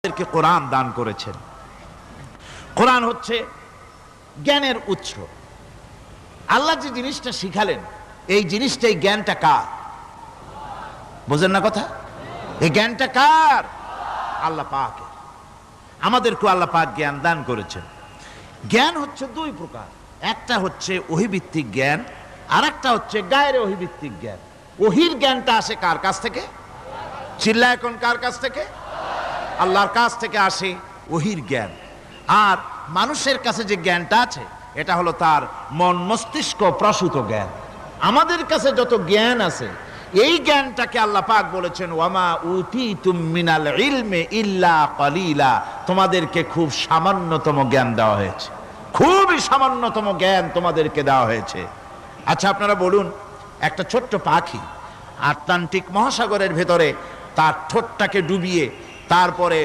আমাদেরকে কোরআন দান করেছেন। কোরআন হচ্ছে জ্ঞানের উৎস। আল্লাহ যে জিনিসটা শিখালেন, এই জিনিসটাই জ্ঞানটা কার? বোঝেন না কথা? এই জ্ঞানটা কার? আল্লাহ পাকের। আমাদেরকে আল্লাহ পাক জ্ঞান দান করেছেন। জ্ঞান হচ্ছে দুই প্রকার, একটা হচ্ছে ওহীভিত্তিক জ্ঞান, আর একটা হচ্ছে গায়রে ওহীভিত্তিক জ্ঞান। ওহীর জ্ঞানটা আসে কার কাছ থেকে? চিল্লা এখন কার কাছ থেকে? আল্লাহর কাছ থেকে আসে ওহীর জ্ঞান। আর মানুষের কাছে যে জ্ঞানটা আছে, এটা হলো তার মন মস্তিষ্ক প্রসূত জ্ঞান। আমাদের কাছে যত জ্ঞান আছে, এই জ্ঞানটাকে আল্লাহ পাক বলেছেন ওয়ামা উতীতুম মিনাল ইলমি ইল্লা কলিলা, তোমাদেরকে খুব সামান্যতম জ্ঞান দেওয়া হয়েছে, খুবই সামান্যতম জ্ঞান তোমাদেরকে দেওয়া হয়েছে। আচ্ছা আপনারা বলুন, একটা ছোট্ট পাখি আটলান্টিক মহাসাগরের ভেতরে তার ঠোঁটটাকে ডুবিয়ে তারপরে